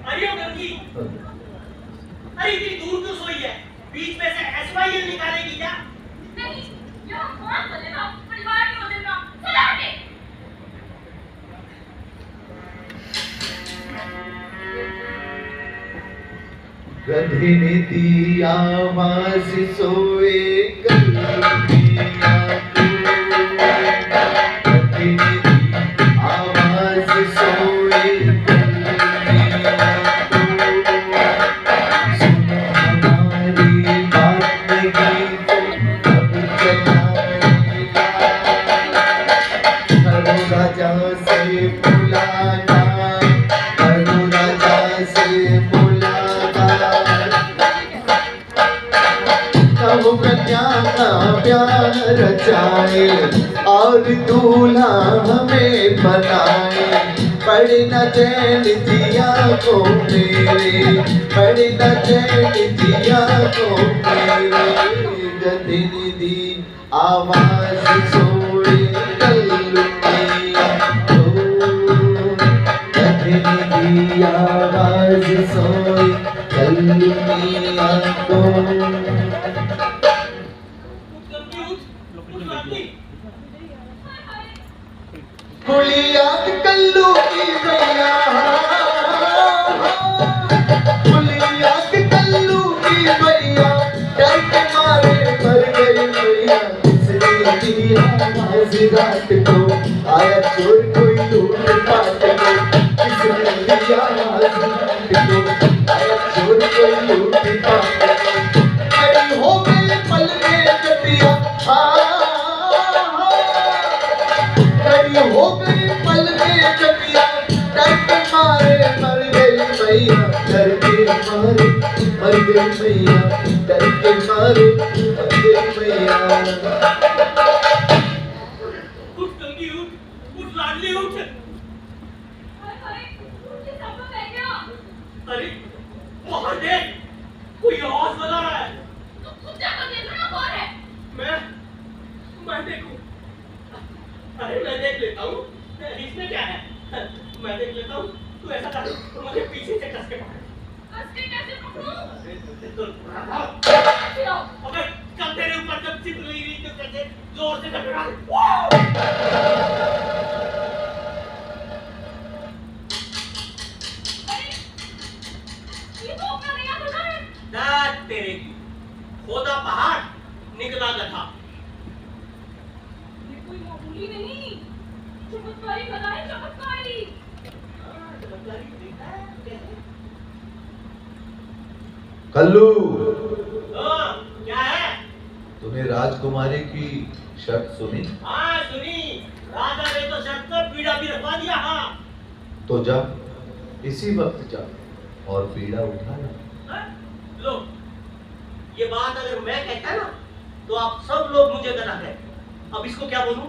अरे ओ गंगी, अरे इतनी दूर क्यों सोई है? बीच में से एसवाईएल निकालेगी क्या? नहीं, यह कौन बोलेगा? परिवार की बोलेगा। चला हटे। गधी ने दी आवाज सोए कलमिया को, गधी ने दी आवाज सोए कलमिया को, सुनो हमारी बात नहीं तो अब चलाएगा, करो राजा से बुलाना, करो राजा से कन्या का प्यार रचाए और दूल्हा हमें बनाए, पड़े न चैन जिया को मेरे, पड़े न चैन जिया को मेरे, गधी ने दी आवाज सोए कलमिया को, गधी ने दी आवाज सोए कलमिया को। कुलिया कल्लू की भैया, कुलिया कल्लू की भैया, डर के मारे मर गई भैया, किसने दिया आवाज रात को, आया चोर कोई लूट पाट को, किसने दिया आवाज रात को, आया चोर कोई लूट पाट को, खड़ी हो गई पल में जटिया, हो गई पल में जबिया, डर के मारे मर गई मैया, डर के मारे मर गई मैया, डर के मारे मर गई मैया। उठ गंगी उठ, उठ लाडली उठ। ये सब तो बह गया। अरे वहाँ देख, कोई आवाज बजा रहा है। तो खुद जाकर देखो ना कौन है। मैं देखूं? अरे मैं देख लेता हूँ, इसमें क्या है? मैं देख लेता हूँ, तू ऐसा कर, तू मुझे पीछे से कस के पकड़। कस के कैसे पकड़ूं? अबे कल तेरे ऊपर जब चिप लगी हुई तो कैसे जोर से टकरा। ये तो अपना नया बना है। दाद तेरे की, खोदा पहाड़ निकला गधा। ये कोई मामूली नहीं, चमत्कारी बना है, चमत्कारी। कल्लू, क्या है? तूने राजकुमारी की शर्त सुनी? हाँ सुनी, राजा ने तो शर्त पर पीड़ा भी रखवा दिया। हाँ तो जा, इसी वक्त जा और पीड़ा उठा ला। लो, ये बात अगर मैं कहता ना तो आप सब लोग मुझे गधा कहते। अब इसको क्या बोलूं?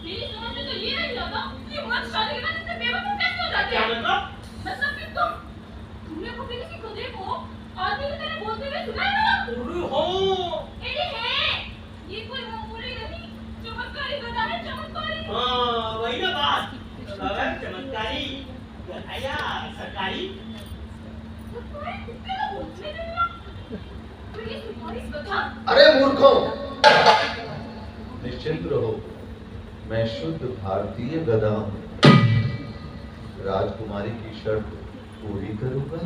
मेरी समझ में तो ये नहीं आता कि मर्द शादी के बाद इतने बेवकूफ कैसे हो जाते हैं? क्या मतलब? मतलब कि तुमने कभी किसी गधे को आदमी की तरह बोलते हुए सुना है ना? उल्लू हो। अरे है, ये कोई मामूली नहीं, चमत्कारी गधा है, चमत्कारी। हाँ वही ना बात, अगर चमत्कारी गधाया सरकारी। अरे मूर्खों, निश्चिंत रहो, मैं शुद्ध भारतीय गधा हूं, राजकुमारी की शर्त पूरी करूंगा,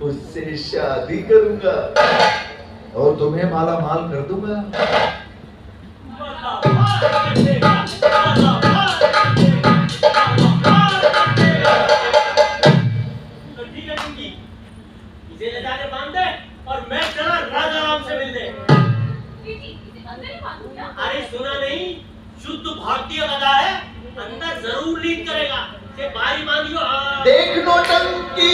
उससे शादी करूंगा और तुम्हें माला माल कर दूंगा। इसे ले जाके बांध दे और मैं चला राजा राम से मिलने। अरे सुना नहीं, शुद्ध भारतीय गधा है, अंदर जरूर लीड करेगा। से बारी बांधियो। देख नौटंकी,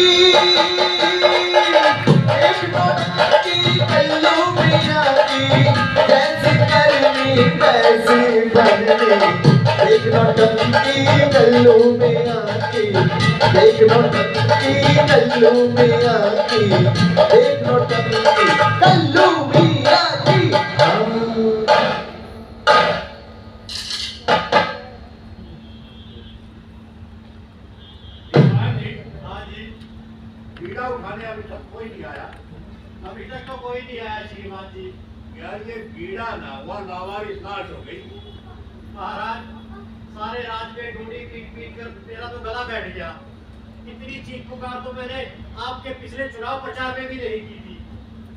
देख नौटंकी कल्लू मियां की, जैसे करनी वैसे बननी। देख नौटंकी कल्लू मियां की, देख नौटंकी कल्लू मियां की, देख नौटंकी कल्लू मियां की। बीड़ा उठाने अभी तक कोई नहीं आया। अभी तक तो कोई नहीं आया श्रीमान जी। यार ये बीड़ा ना हुआ लावारिस लाश हो गई। महाराज सारे राज में ढूंढी पीट पीट कर मेरा तो गला बैठ गया। इतनी चीख पुकार तो मैंने आपके पिछले चुनाव प्रचार में भी नहीं की थी।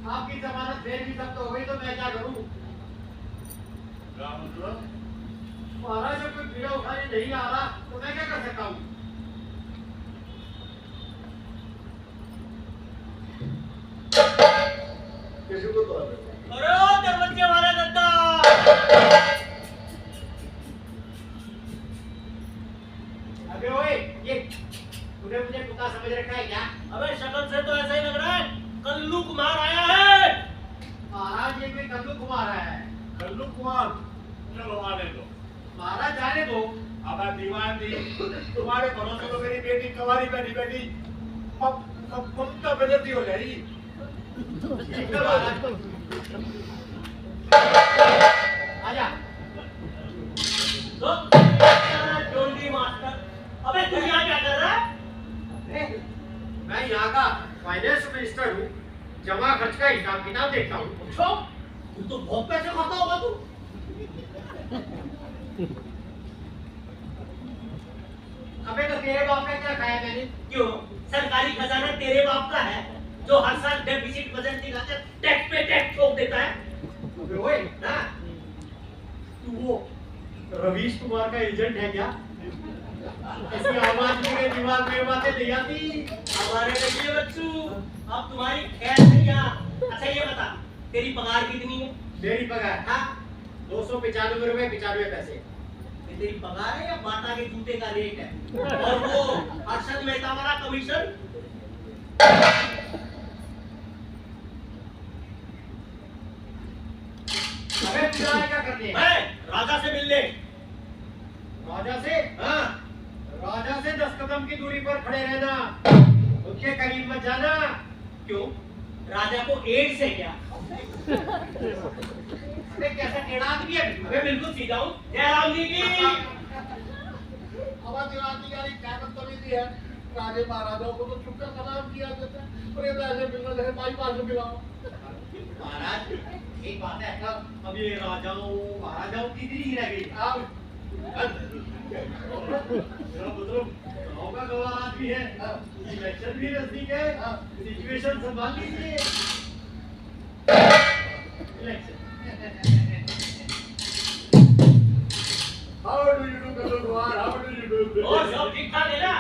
आपकी जमानत फिर भी जब्त हो गई तो मैं क्या करूं? क्या मतलब? महाराज जब कोई बीड़ा उठाने नहीं आ रहा तो मैं क्या कर सकता हूं? किसी को तो अरे ओ दरवाजे वाला गद्दा, अबे ओए ये तूने मुझे कुत्ता समझ रखा है क्या? अबे शक्ल से तो ऐसा ही लग रहा है कल्लू कुमार आया है। महाराज ये कोई कल्लू कुमार है। कल्लू कुमार, चलो आने दो। महाराज जाने दो। अब दीवान जी तुम्हारे भरोसे तो मेरी बेटी कवारी बैठी बैठी अब ममता बेदर्दी हो जाएगी। ठीक है महाराज। आजा। तो डोंडी मास्टर, अबे तू यहाँ क्या कर रहा है? मैं यहाँ का फाइनेंस मिनिस्टर हूँ। जमा खर्च का हिसाब किताब देखता हूँ। तू तो बहुत पैसे खाता होगा तू। अबे तो तेरे बाप का क्या खाया मैंने? क्यों? सरकारी खजाना तेरे बाप का है जो हर साल डेफिसिट बजट दिखाकर टैक्स पे टैक्स ठोक देता है। अबे ओए हाँ? तू वो रवीश कुमार का एजेंट है क्या? ऐसी आवाज मेरे दिमाग में बातें नहीं आती। हमारे लड़के बच्चू, अब तुम्हारी खैर नहीं यहाँ। अच्छा ये बता, तेरी पगार कितनी है? मेरी पगार हाँ? 295 रुपए 95 पैसे। ये तेरी पगार है या बाटा के जूते का रेट है? और वो अरशद मेहता वाला कमीशन? अबे तुझे क्या करनी है? मैं राजा से मिलने। राजा से? हाँ? राजा से 10 कदम की दूरी पर खड़े रहना, उनके करीब मत जाना। क्यों? राजा को एड्स है क्या? अबे कैसा टेढ़ा आदमी है? मैं बिल्कुल सीधा हूँ। जयराम जी की हमारी रानी यारी क्या बदतमीजी है। राजे महाराजाओं को तो चुपका सलाम किया जाता है और ये ऐसे मिलना जैसे भाई पास में मिलाओ। महाराज एक बात है, अब ये राजाओं महाराजाओं की नहीं रह गई। आप मेरा मतलब गाँव का गवाह आदमी है, इलेक्शन भी नजदीक है, सिचुएशन संभाल लीजिए। Election how do you do Kalwar, how do you do? और सब ठीक ठाक है ना?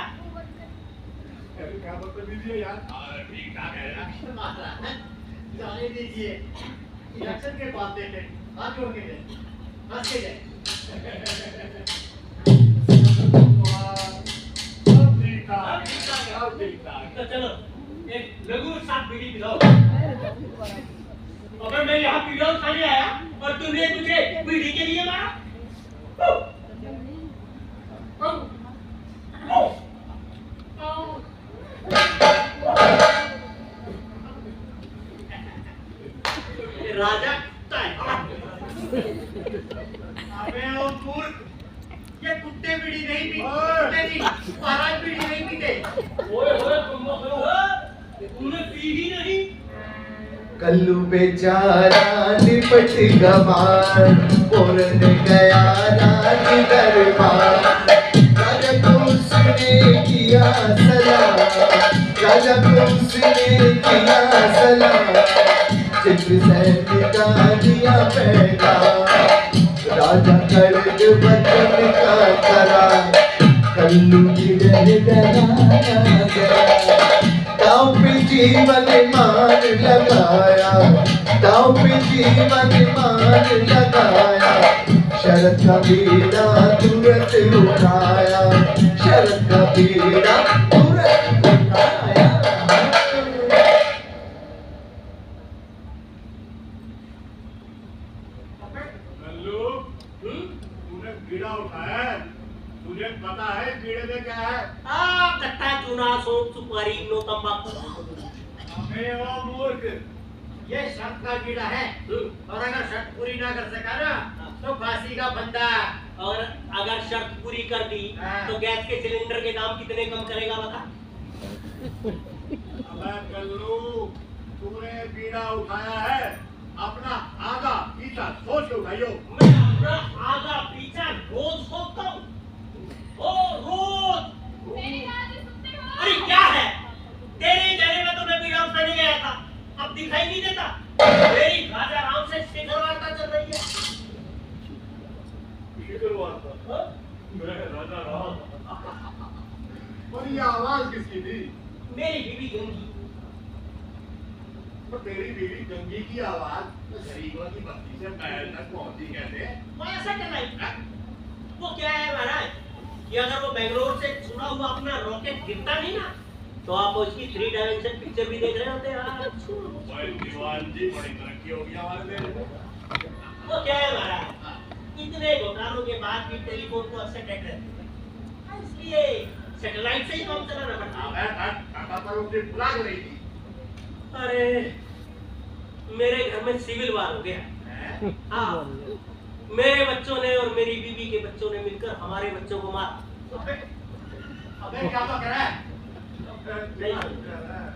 क्या बदतमीजी है यार। ठीक ठाक है ना। महाराज जाने दीजिए, इलेक्शन के बाद देखें। हाथ जोड़ के जाए, हंस के जाए। सब ठीक ठाक हाँ, ठीक ठाक है। सब ठीक ठाक। तो चलो एक लघु साथ बीड़ी पिलाओ। अगर मैं यहाँ बीड़ा उठाने आया और तुमने मुझे बीड़ी के लिए मारा? राजा अबे ओ मूर्ख, ये कुत्ते बीड़ी नहीं पीते, महाराज बीड़ी नहीं पीते। ओए ओए तुमने पी ही नहीं। कल्लू बेचारा निपट गवार पूरन गया राज दरबार। राजा को उसने किया सलाम, राजा को उसने किया सलाम। चित्र सैन का दिया पैगाम, राजा कर्ज वचन का करा। कल्लू की डराया गया, दाव पे जीवन मान लगाया, दाव पे जीवन मान लगाया। शरद का बीड़ा तुरंत उठाया, शरद का बीड़ा तुरंत उठाया। कल्लू, तूने बीड़ा उठाया है, तुझे पता है बीड़े में क्या है? कट्टा चूना सोप सुपारी नो तंबाकू। अबे ओ मूर्ख, ये शर्त का बीड़ा है, और अगर शर्त पूरी ना कर सका ना तो फांसी का फंदा। और अगर शर्त पूरी कर दी तो गैस के सिलेंडर के दाम कितने कम करेगा बता? अबे कल्लू, तूने बीड़ा उठाया है, अपना आगा पीछा सोच लो भाइयों। मैं अपना आगा पीछा रोज सोचता हूँ, ओ रोज। मेरी बात सुनते हो? अरे क्या है, तेरे ही कहने में तो मैं बीड़ा उठाने गया था, अब दिखाई नहीं देता। मेरी राजा राम से शिखर वार्ता चल रही है। शिखर वार्ता? हाँ? मैं राजा राम। और ये आवाज किसकी थी? मेरी बीवी गंगी। तो तेरी बीवी गंगी की आवाज गरीबों की बस्ती से महल तक पहुंची कैसे? वो ऐसा करना है, वो क्या है महाराज कि अगर वो बेंगलोर से छुड़ा हुआ अपना रॉकेट गिरता नहीं ना, तो आप उसकी 3 डायमेंशन पिक्चर भी देख रहे होते यार। भाई दीवान जी, बड़ी तरक्की होगी हमारे देश में। वो क्या है महाराज, इतने घोटालों के बाद भी टेलीफोन को अच्छे डेट रहते हैं, इसलिए सैटेलाइट से ही काम चलाना पड़ता है। टाटा पर उनकी बुला रही थी। अरे मेरे घर में सिविल वार हो गया। हाँ, मेरे बच्चों ने और मेरी बीवी के बच्चों ने मिलकर हमारे बच्चों को मारा। अबे क्या तो कह रहा है?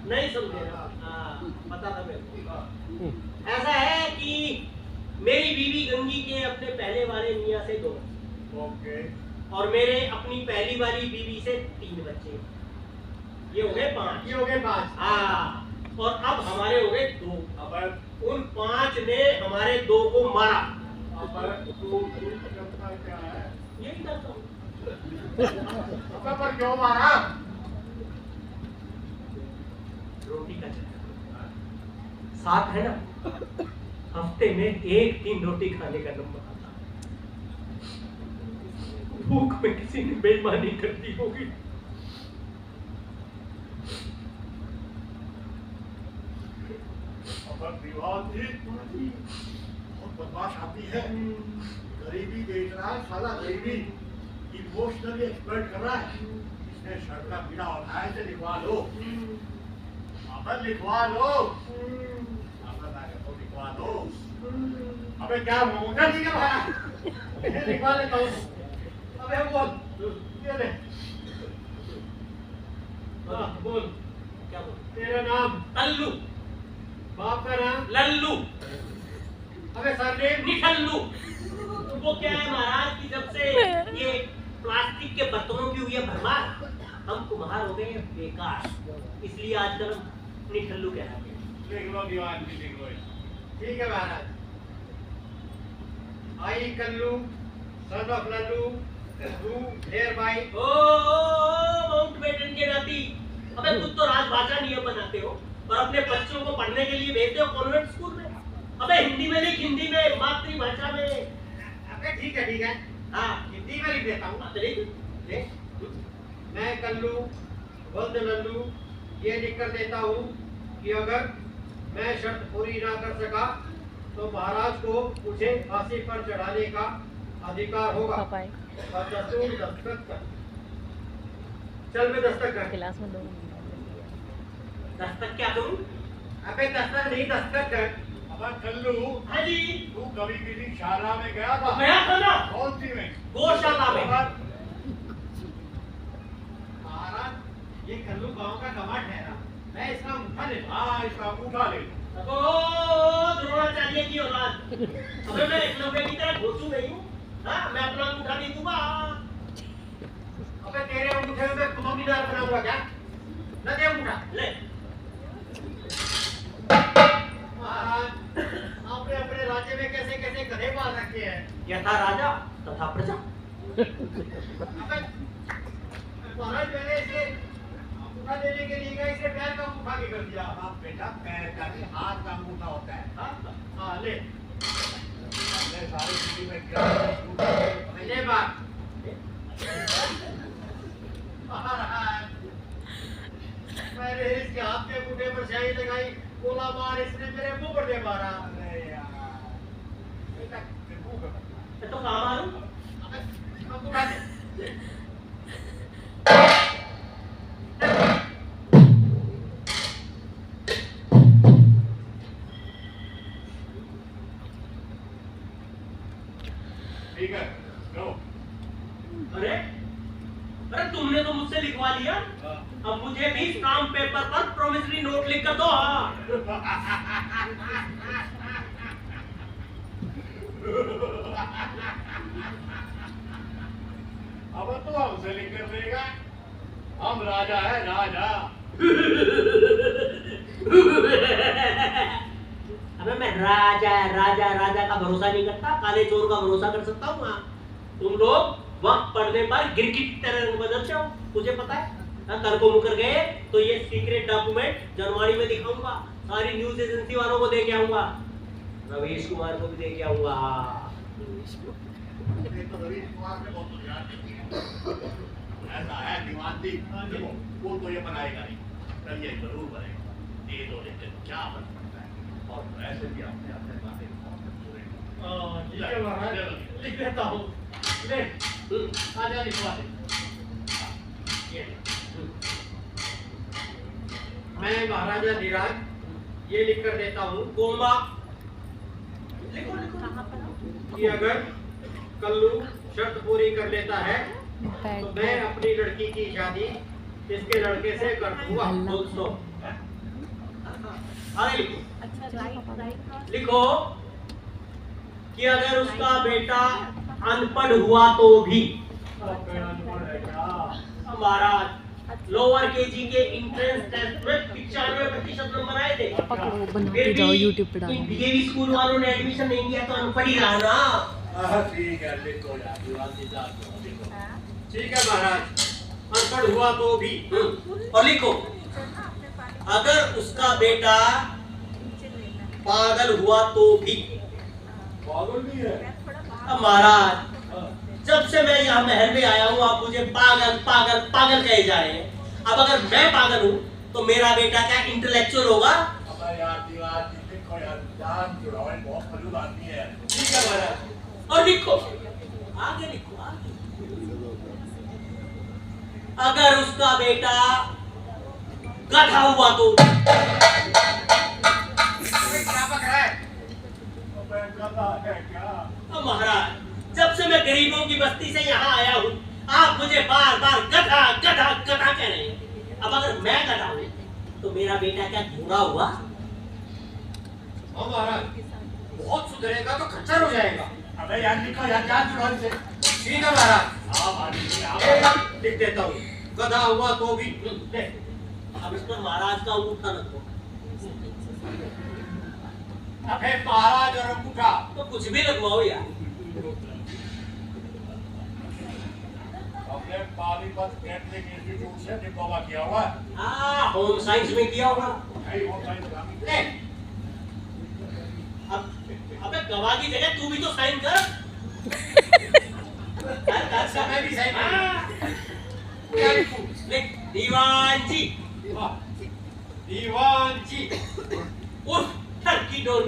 नहीं समझे? हाँ, पता था मेरे को। ऐसा है कि मेरी बीवी गंगी के अपने पहले वाले मियाँ से 2 बच्चे, ओके। और मेरे अपनी पहली वाली बीवी से 3 बच्चे, ये हो गए 5। ये हो गए 5। हाँ, और अब हमारे हो गए 2। अब उन 5 ने हमारे 2 को मारा। तू करता क्या है? यही करता हूँ। पर क्यों मारा? रोटी का चक्कर साथ है ना, हफ्ते में 1-3 रोटी खाने का नंबर आता है। भूख में किसी ने बेईमानी कर दी होगी। अब विवाह थी, बहुत बदमाश आती है। गरीबी देख रहा है साला, गरीबी इमोशनली एक्सप्लॉइट कर रहा है। इसने शर्ट का बीड़ा उठाया, इसे लिखवा लो। अब लिखवा लो। लिखवा दो। अबे क्या मोटा जी का भाड़ा? लिखवा लेता हूँ। अबे बोल, ये ले। हाँ, बोल। क्या बोल? तेरा नाम? तल्लू। बाप का नाम? लल्लू। अबे सरनेम? निठल्लू। वो क्या है महाराज कि जब से ये प्लास्टिक के बर्तनों की हुई है भरमार, हम कुम्हार हो गए हैं बेकार, इसलिए आजकल हम निठल्लू कहलाते हैं। लिख लो दीवान जी, लिख लो। ठीक है महाराज। I Kallu, son of Lallu, do there by. ओ माउंटबेटन के नाती, अबे तुम तो राजभाषा नियम बनाते हो और अपने बच्चों को पढ़ने के लिए भेजते हो कॉन्वेंट स्कूल में। अबे हिंदी में लिख, हिंदी में, मातृभाषा में। अबे ठीक है। हाँ, हिंदी में लिख देता हूँ। ले। मैं कल्लू वल्द लल्लू ये लिख कर देता हूँ कि अगर मैं शर्त पूरी ना कर सका तो महाराज को मुझे फांसी पर चढ़ाने का अधिकार होगा। और दस्तूर दस्तखत कर। चल मैं दस्तक कर। क्लास में लोग दस्तक क्या करूं? अबे दस्तक नहीं, दस्तखत कर। अब कल्लू, हाँ जी, तू कभी किसी शाला में गया था? गया था ना, कौन सी में? गौशाला में। महाराज ये कल्लू गांव का कमांड ठहरा, मैं इसका अंगूठा ले लूं। हाँ, इसका अंगूठा ले। ओ द्रोणाचार्य की औलाद, अबे मैं एकलव्य की तरह घोसू नहीं हूँ। हाँ, मैं अपना अंगूठा नहीं दूंगा। अबे तेरे अंगूठे में मैं कमांडर बनाऊंगा क्या? न दे अंगूठा। ले, महाराज आपने अपने राज्य में कैसे कैसे गधे पाल रखे हैं? यथा राजा तथा प्रजा। अबे महाराज मैंने इसे अंगूठा देने के लिए कहा, इसे पैर का अंगूठा के कर दिया। अब बेटा पैर का नहीं, हाथ का अंगूठा होता है। हाँ ले। हमने सारी जिंदगी में क्या पहले बार महाराज मैंने इसके हाथ के अंगूठे पर स्याही लगाई, बोला मार, इसने मेरे मुंह पर दे मारा। अरे यार, बेटा मुंह पे मत। मैं तो कहाँ मारूं? अबे अंगूठा दे। ठीक है, लो। अरे अरे तुमने तो मुझसे लिखवा लिया, अब मुझे भी स्टाम्प पेपर पर प्रोमिसरी नोट लिख कर दो। हाँ अब तो हमसे लिख कर देगा, हम राजा है राजा। अबे मैं राजा राजा राजा का भरोसा नहीं करता, काले चोर का भरोसा कर सकता हूँ। तुम लोग वक्त पड़ने पर गिरगिट की तरह रंग बदलते हो, मुझे पता है। कल को मुकर गए तो ये सीक्रेट डॉक्यूमेंट जनवाणी में दिखाऊंगा, सारी न्यूज एजेंसी वालों को दे के आऊंगा, रवीश कुमार को भी दे के आऊंगा। ये तो रवीश कुमार ने बहुत याद किया। ऐसा है दीवानजी, देखो वो तो ये बनाएगा नहीं, कल ये जरूर बनेगा। ये तो लेकिन क्या बन सकता है, और वैसे भी आपने अपने बातें बहुत ठीक है महाराज, लिख लेता हूँ। ले आजा लिखवा दे। मैं महाराजा धीराज ये लिख कर देता हूँ कोमा लिखो लिखो। कि अगर कल्लू शर्त पूरी कर लेता है तो मैं अपनी लड़की की शादी इसके लड़के से कर दूंगा। दोस्तों आगे लिखो, अच्छा लिखो कि अगर उसका बेटा अनपढ़ हुआ तो भी हमारा लोअर केजी के एंट्रेंस टेस्ट में 95% नंबर आए थे। पकड़ो बना फिर के भी जाओ यूट्यूब पे डालो। इन डीएवी स्कूल वालों ने एडमिशन नहीं दिया तो अनपढ़ ही रहा ना। ठीक है, लिखो यार दीवानजी साहब, लिखो। ठीक है महाराज, अनपढ़ हुआ तो भी। और लिखो अगर उसका बेटा पागल हुआ तो भी। पागल भी है। अब महाराज जब से मैं यहाँ महल में आया हूँ आप मुझे पागल पागल पागल कहे जा रहे हैं। अब अगर मैं पागल हूँ तो मेरा बेटा क्या इंटेलेक्चुअल होगा? अब यार दीवानजी देखो यार, जान जुड़ाओ, बहुत मजबूत आदमी है। ठीक है महाराज। और लिखो आगे लिखो आगे। अगर उसका बेटा गधा हुआ तो। क्या पक रहा है? अब गधा है क्या? अब महाराज जब से मैं गरीबों की बस्ती से यहाँ आया हूँ आप मुझे बार बार गधा गधा गधा कह रहे हैं। अब अगर मैं गधा हूँ तो मेरा बेटा क्या घोड़ा हुआ? हाँ महाराज, बहुत सुधरेगा तो खच्चर हो जाएगा। अबे यार लिखो यार, जान जुड़ाओ इसे। ठीक है महाराज, हाँ मालिक, आप लिख देता हूँ। गधा हुआ तो भी। ले, अब इस पर महाराज का अंगूठा रखो। अबे महाराज और अंगूठा। तो कुछ भी लगवाओ यार। अपने पानीपत कैथलिक इंस्टीट्यूट से डिप्लोमा किया हुआ है। हाँ होम साइंस में किया होगा। नहीं वो साइंस का। ले अब अबे गवाह की जगह तू भी तो साइन कर। कर अच्छा, मैं भी साइन करूं। क्या लिखूं? लिख दीवान जी दीवान जी। उर्फ टर्की डोनी।